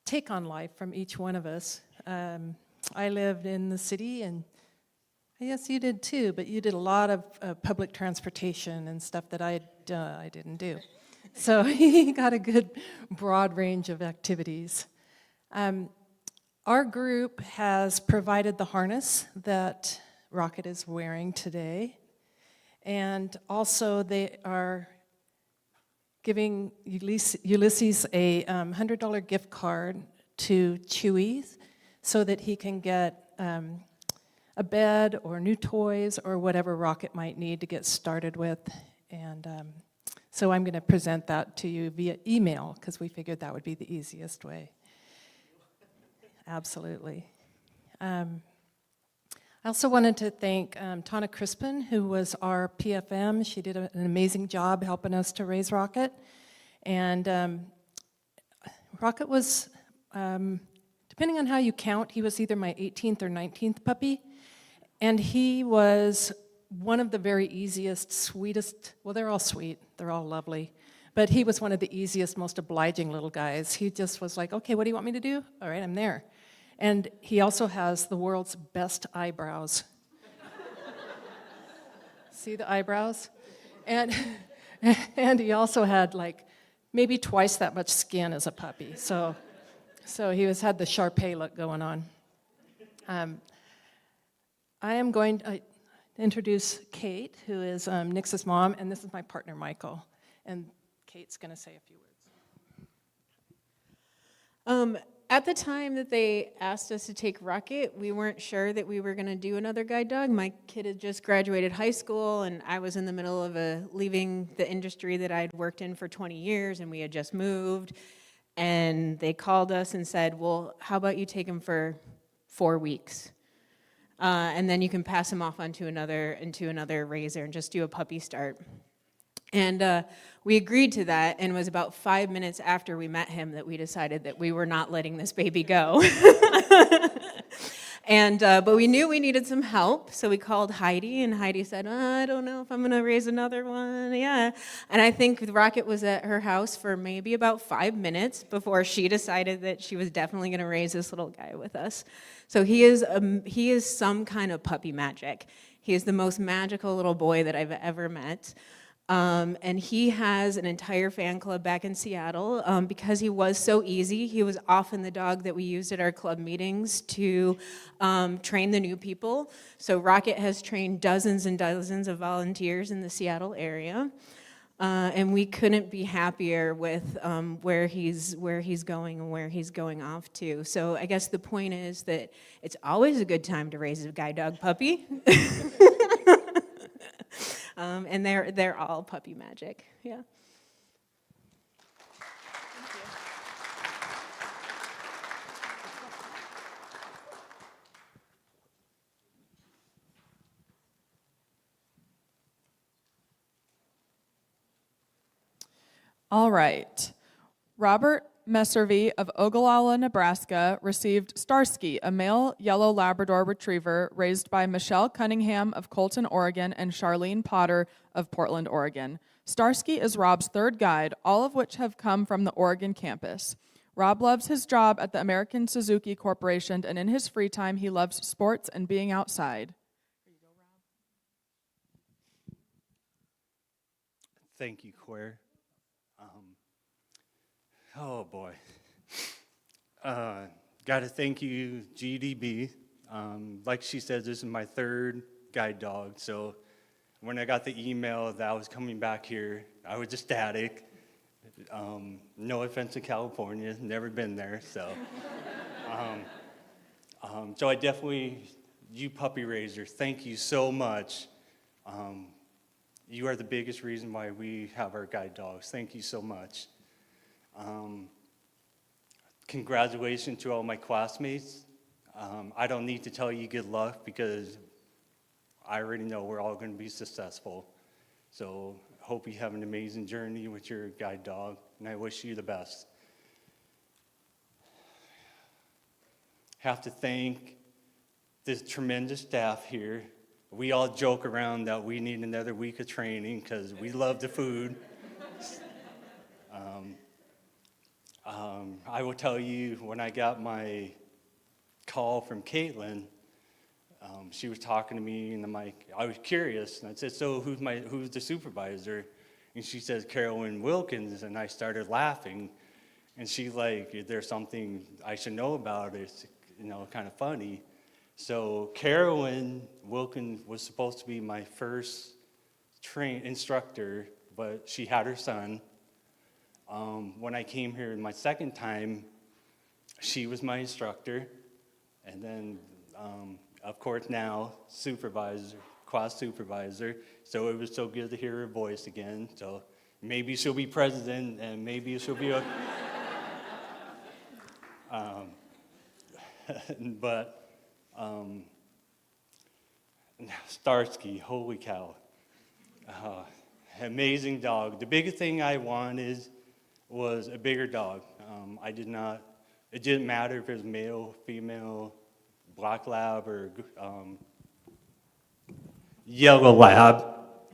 take on life from each one of us. I lived in the city, and I guess you did too, but you did a lot of public transportation and stuff that I didn't do. So he got a good broad range of activities. Our group has provided the harness that Rocket is wearing today, and also they are giving Ulysses a $100 gift card to Chewy's so that he can get a bed or new toys or whatever Rocket might need to get started with. And so I'm going to present that to you via email because we figured that would be the easiest way. Absolutely. I also wanted to thank Tana Crispin, who was our PFM. She did an amazing job helping us to raise Rocket. And Rocket was, to depending on how you count, he was either my 18th or 19th puppy. And he was one of the very easiest, sweetest, well, they're all sweet, they're all lovely, but he was one of the easiest, most obliging little guys. He just was like, okay, what do you want me to do? All right, I'm there. And he also has the world's best eyebrows. See the eyebrows? And he also had like maybe twice that much skin as a puppy. So he had the Shar-Pei look going on. I am going to introduce Kate, who is Nix's mom, and this is my partner, Michael. And Kate's going to say a few words. At the time that they asked us to take Rocket, we weren't sure that we were going to do another guide dog. My kid had just graduated high school, and I was in the middle of leaving the industry that I'd worked in for 20 years, and we had just moved. And they called us and said, well, how about you take him for 4 weeks? And then you can pass him off into another raiser and just do a puppy start. And we agreed to that, and it was about 5 minutes after we met him that we decided that we were not letting this baby go. But we knew we needed some help, so we called Heidi, and Heidi said, I don't know if I'm going to raise another one, yeah. And I think Rocket was at her house for maybe about 5 minutes before she decided that she was definitely going to raise this little guy with us. So he is some kind of puppy magic. He is the most magical little boy that I've ever met. And he has an entire fan club back in Seattle. Because he was so easy, he was often the dog that we used at our club meetings to train the new people. So Rocket has trained dozens and dozens of volunteers in the Seattle area. And we couldn't be happier with where he's going and where he's going off to. So I guess the point is that it's always a good time to raise a guide dog puppy. And they're all puppy magic, yeah. All right. Robert Messervy of Ogallala, Nebraska, received Starsky, a male yellow Labrador retriever raised by Michelle Cunningham of Colton, Oregon, and Charlene Potter of Portland, Oregon. Starsky is Rob's third guide, all of which have come from the Oregon campus. Rob loves his job at the American Suzuki Corporation, and in his free time, he loves sports and being outside. Thank you, Claire. Oh boy. Got to thank you, GDB. Like she said, this is my third guide dog. So when I got the email that I was coming back here, I was ecstatic. No offense to California, never been there. So, so I definitely, you puppy raisers, thank you so much. You are the biggest reason why we have our guide dogs. Thank you so much. Congratulations to all my classmates. I don't need to tell you good luck because I already know we're all going to be successful. So hope you have an amazing journey with your guide dog, and I wish you the best. Have to thank this tremendous staff here. We all joke around that we need another week of training because we love the food. I will tell you, when I got my call from Caitlin, she was talking to me, and I was curious, and I said, so who's the supervisor? And she says, Carolyn Wilkins, and I started laughing, and she's like, is there something I should know about? It's, kind of funny. So Carolyn Wilkins was supposed to be my first instructor, but she had her son. When I came here my second time, she was my instructor, and then, of course, now class supervisor. So it was so good to hear her voice again. So maybe she'll be president, and maybe she'll be Starsky, holy cow. Amazing dog. The biggest thing I wanted was a bigger dog. I did not It didn't matter if it was male, female, black lab, or yellow lab.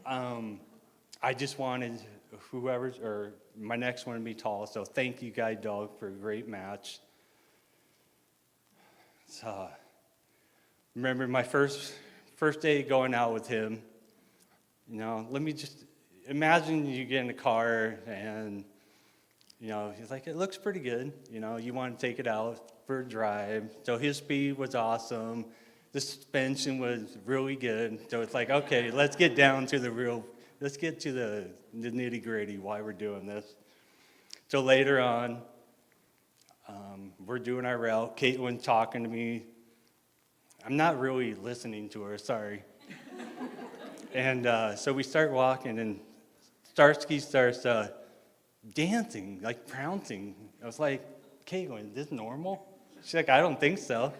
I just wanted whoever's, or my next one to be tall, so thank you, Guide Dog, for a great match. So, remember my first day going out with him, you know, let me just imagine you get in the car and, you know, he's like, it looks pretty good, you know, you want to take it out for a drive. So his speed was awesome. The suspension was really good. So it's like, okay, let's get down to the let's get to the nitty gritty why we're doing this. So later on, we're doing our route. Caitlin's talking to me. I'm not really listening to her, sorry. And so we start walking, and Starsky starts dancing, like prancing. I was like, Caitlin, is this normal? She's like, I don't think so.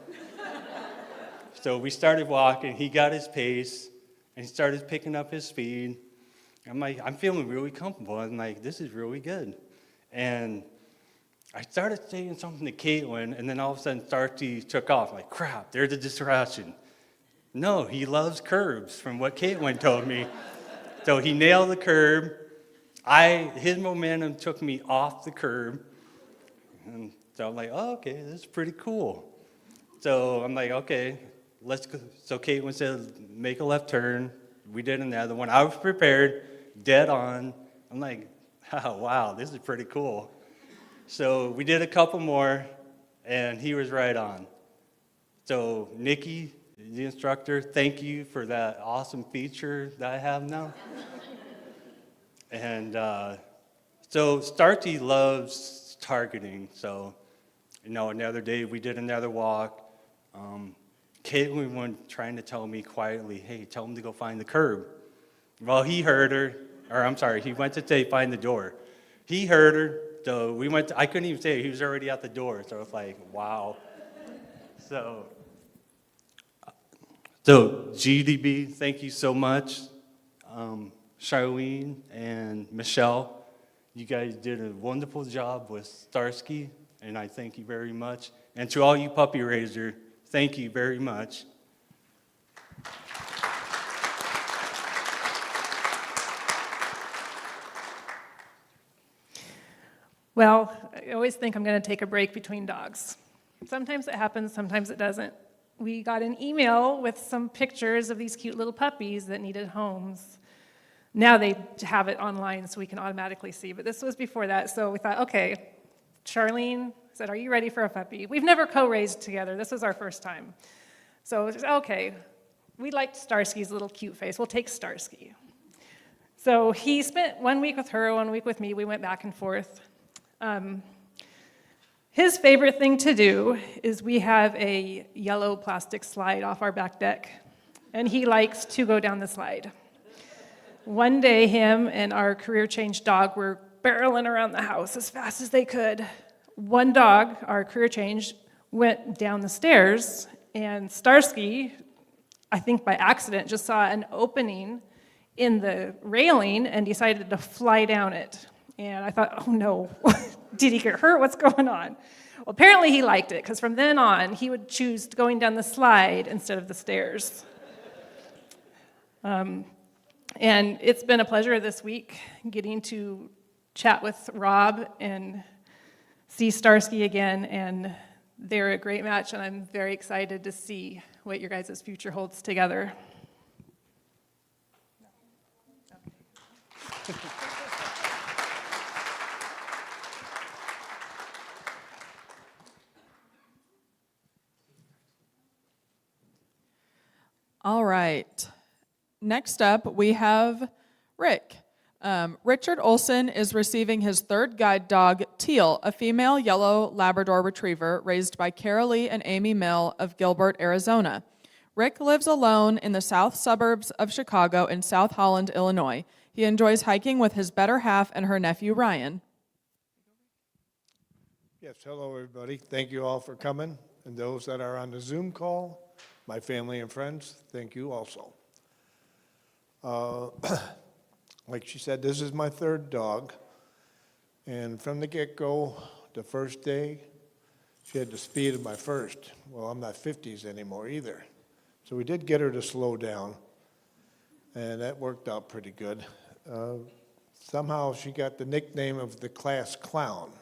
So we started walking. He got his pace, and he started picking up his speed. I'm like, I'm feeling really comfortable. I'm like, this is really good. And I started saying something to Caitlin, and then all of a sudden, Starsky took off. I'm like, crap, there's a distraction. No, he loves curbs, from what Caitlin told me. So he nailed the curb. His momentum took me off the curb. And so I'm like, oh, okay, this is pretty cool. So I'm like, okay, let's go. So Caitlin said, make a left turn. We did another one. I was prepared, dead on. I'm like, oh, wow, this is pretty cool. So we did a couple more, and he was right on. So Nikki, the instructor, thank you for that awesome feature that I have now. And so Starkey loves targeting. So, you know, another day we did another walk. Caitlin was trying to tell me quietly, hey, tell him to go find the curb. Well, he heard her, or I'm sorry, he went to say find the door. He heard her, so we went I couldn't even say it, he was already at the door. So it's like, wow. So GDB, thank you so much. Charlene and Michelle, you guys did a wonderful job with Starsky, and I thank you very much. And to all you puppy raisers, thank you very much. Well, I always think I'm going to take a break between dogs. Sometimes it happens, sometimes it doesn't. We got an email with some pictures of these cute little puppies that needed homes. Now they have it online so we can automatically see, but this was before that, so we thought, okay, Charlene said, are you ready for a puppy? We've never co-raised together. This was our first time. So, okay, we liked Starsky's little cute face. We'll take Starsky. So he spent 1 week with her, 1 week with me. We went back and forth. His favorite thing to do is we have a yellow plastic slide off our back deck, and he likes to go down the slide. One day, him and our career change dog were barreling around the house as fast as they could. One dog, our career change, went down the stairs, and Starsky, I think by accident, just saw an opening in the railing and decided to fly down it. And I thought, oh no, did he get hurt? What's going on? Well, apparently he liked it, because from then on, he would choose going down the slide instead of the stairs. And it's been a pleasure this week getting to chat with Rob and see Starsky again, and they're a great match, and I'm very excited to see what your guys' future holds together. All right. Next up, we have Rick. Richard Olson is receiving his third guide dog, Teal, a female yellow Labrador retriever raised by Carolee and Amy Mill of Gilbert, Arizona. Rick lives alone in the south suburbs of Chicago in South Holland, Illinois. He enjoys hiking with his better half and her nephew, Ryan. Yes, hello everybody. Thank you all for coming. And those that are on the Zoom call, my family and friends, thank you also. Like she said, this is my third dog. And from the get-go, the first day, She had the speed of my first. Well, I'm not 50s anymore either. So we did get her to slow down, and that worked out pretty good. Somehow she got the nickname of the class clown.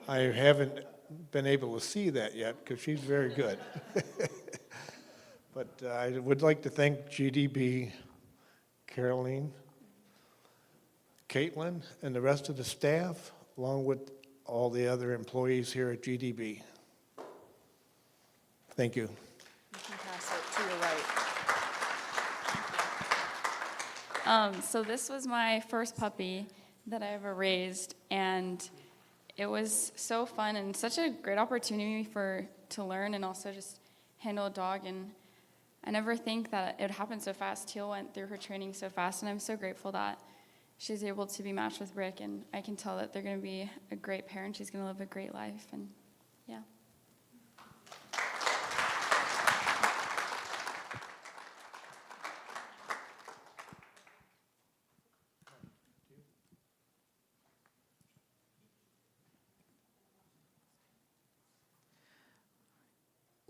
I haven't been able to see that yet because she's very good. But I would like to thank GDB, Caroline, Caitlin, and the rest of the staff, along with all the other employees here at GDB. Thank you. You can pass it to your right. So this was my first puppy that I ever raised, and it was so fun and such a great opportunity to learn and also just handle a dog. And I never think that it happened so fast. Teal went through her training so fast, and I'm so grateful that she's able to be matched with Rick, and I can tell that they're going to be a great pair, and she's going to live a great life, and yeah.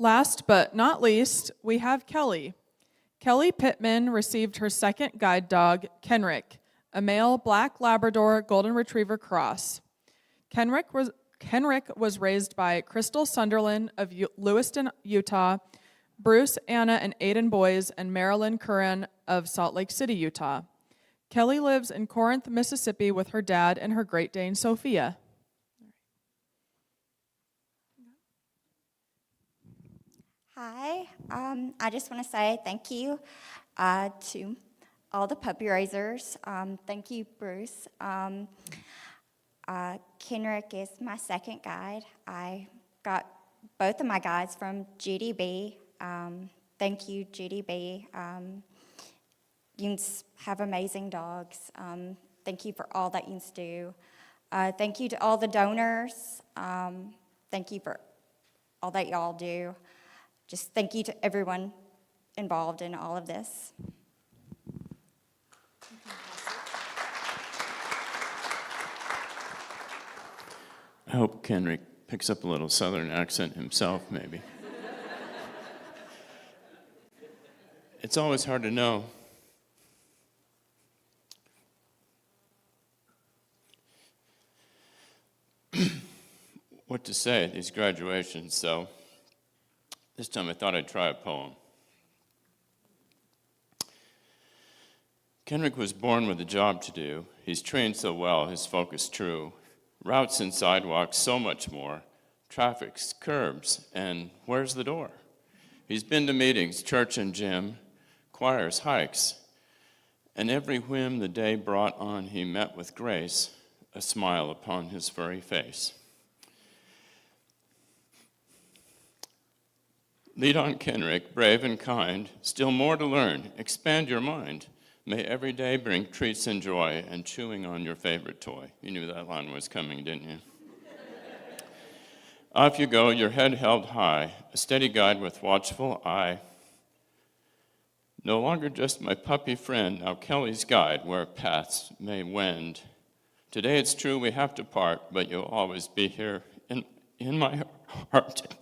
Last but not least, we have Kelly. Kelly Pittman received her second guide dog, Kenrick, a male black Labrador Golden Retriever cross. Kenrick was raised by Crystal Sunderland of Lewiston, Utah, Bruce, Anna, and Aiden Boys, and Marilyn Curran of Salt Lake City, Utah. Kelly lives in Corinth, Mississippi with her dad and her Great Dane, Sophia. Hi, I just want to say thank you to all the puppy raisers. Thank you, Bruce. Kenrick is my second guide. I got both of my guides from GDB. Thank you, GDB. You have amazing dogs. Thank you for all that you do. Thank you to all the donors. Thank you for all that y'all do. Just thank you to everyone involved in all of this. I hope Kenrick picks up a little southern accent himself, maybe. It's always hard to know. What to say at these graduations, so this time I thought I'd try a poem. Kenrick was born with a job to do. He's trained so well, his focus true. Routes and sidewalks, so much more. Traffic's curbs, and where's the door? He's been to meetings, church and gym, choirs, hikes, and every whim the day brought on he met with grace, a smile upon his furry face. Lead on, Kenrick, brave and kind, still more to learn, expand your mind. May every day bring treats and joy and chewing on your favorite toy. You knew that line was coming, didn't you? Off you go, your head held high, a steady guide with watchful eye. No longer just my puppy friend, now Kelly's guide where paths may wend. Today it's true we have to part, but you'll always be here in my heart.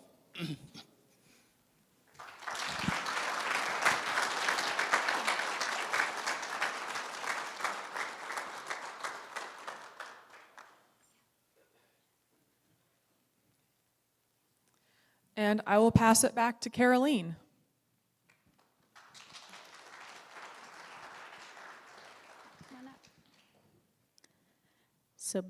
And I will pass it back to Caroline. So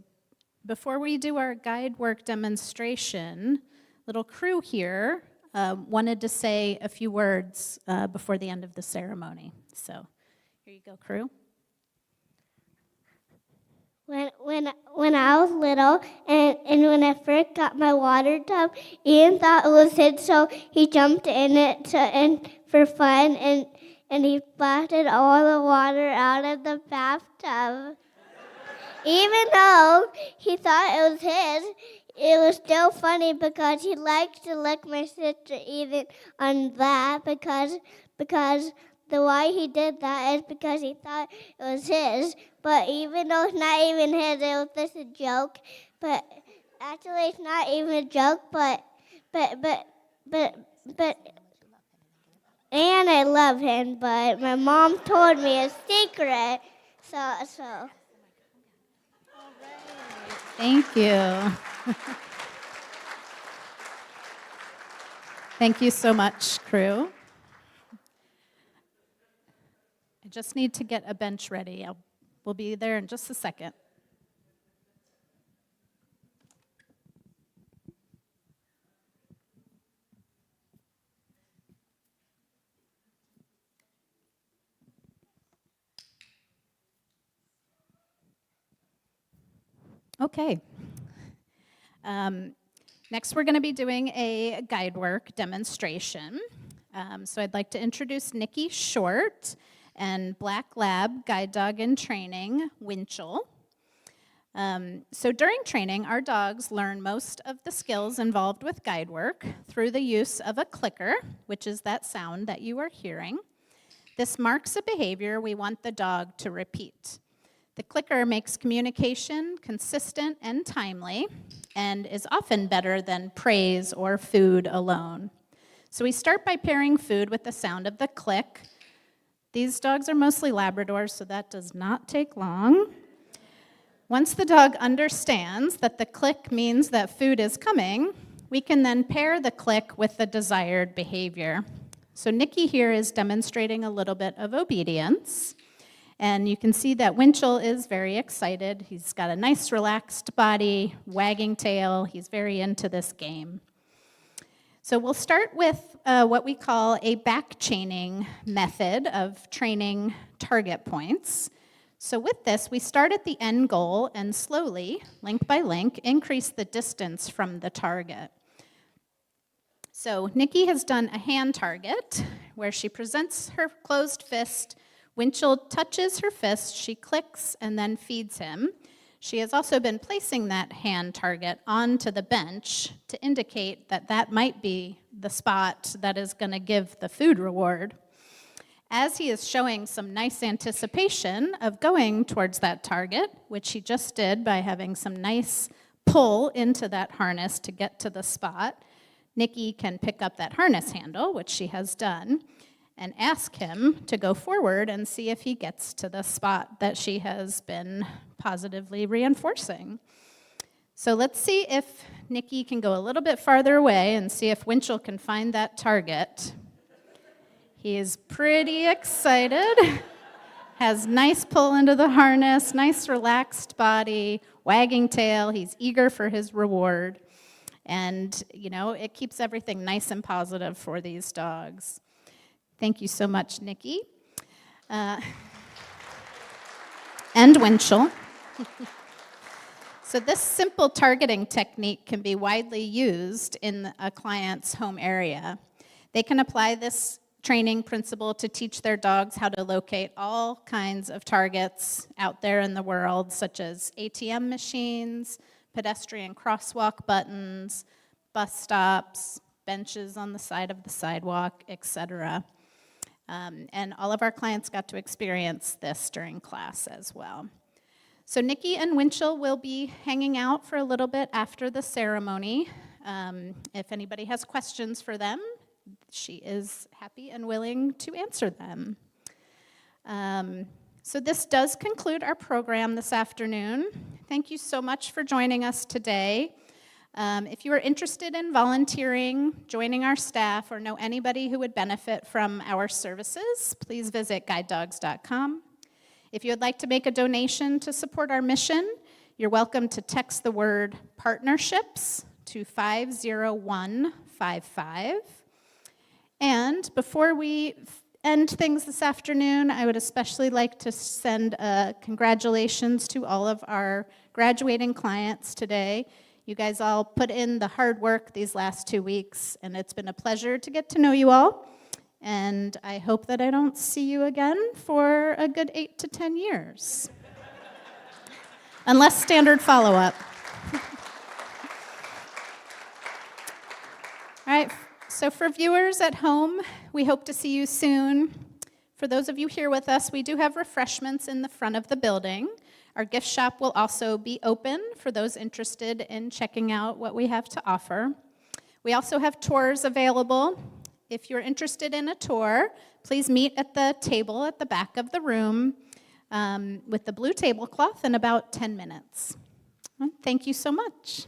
before we do our guide work demonstration, little crew here wanted to say a few words before the end of the ceremony. So here you go, crew. When I was little and when I first got my water tub, Ian thought it was his, so he jumped in it for fun and he splashed all the water out of the bathtub. Even though he thought it was his, it was still funny because he liked to lick my sister even on that because the why he did that is because he thought it was his. But even though it's not even his, it was just a joke. But Actually, it's not even a joke, but, and I love him, but my mom told me a secret, so. Thank you. Thank you so much, crew. I just need to get a bench ready. We'll be there in just a second. Okay. Next, we're going to be doing a guide work demonstration. So I'd like to introduce Nikki Short and Black Lab Guide Dog in Training, Winchell. So during training, our dogs learn most of the skills involved with guide work through the use of a clicker, which is that sound that you are hearing. This marks a behavior we want the dog to repeat. The clicker makes communication consistent and timely and is often better than praise or food alone. So we start by pairing food with the sound of the click. These dogs are mostly Labradors, so that does not take long. Once the dog understands that the click means that food is coming, we can then pair the click with the desired behavior. So Nikki here is demonstrating a little bit of obedience. And you can see that Winchell is very excited. He's got a nice relaxed body, wagging tail. He's very into this game. So we'll start with what we call a back chaining method of training target points. So with this, we start at the end goal and slowly, link by link, increase the distance from the target. So Nikki has done a hand target where she presents her closed fist. Winchell touches her fist, she clicks, and then feeds him. She has also been placing that hand target onto the bench to indicate that that might be the spot that is going to give the food reward. As he is showing some nice anticipation of going towards that target, which he just did by having some nice pull into that harness to get to the spot, Nikki can pick up that harness handle, which she has done, and ask him to go forward and see if he gets to the spot that she has been positively reinforcing. So let's see if Nikki can go a little bit farther away and see if Winchell can find that target. He is pretty excited, has nice pull into the harness, nice relaxed body, wagging tail. He's eager for his reward. And, you know, it keeps everything nice and positive for these dogs. Thank you so much, Nikki. And Winchell. So this simple targeting technique can be widely used in a client's home area. They can apply this training principle to teach their dogs how to locate all kinds of targets out there in the world, such as ATM machines, pedestrian crosswalk buttons, bus stops, benches on the side of the sidewalk, etc. And all of our clients got to experience this during class as well. So Nikki and Winchell will be hanging out for a little bit after the ceremony. If anybody has questions for them, she is happy and willing to answer them. So this does conclude our program this afternoon. Thank you so much for joining us today. If you are interested in volunteering, joining our staff, or know anybody who would benefit from our services, please visit guidedogs.com. If you would like to make a donation to support our mission, you're welcome to text the word partnerships to 50155. And before we end things this afternoon, I would especially like to send congratulations to all of our graduating clients today. You guys all put in the hard work these last 2 weeks, and it's been a pleasure to get to know you all. And I hope that I don't see you again for a good 8 to 10 years. Unless standard follow-up. All right, so for viewers at home, we hope to see you soon. For those of you here with us, we do have refreshments in the front of the building. Our gift shop will also be open for those interested in checking out what we have to offer. We also have tours available. If you're interested in a tour, please meet at the table at the back of the room with the blue tablecloth in about 10 minutes. Thank you so much.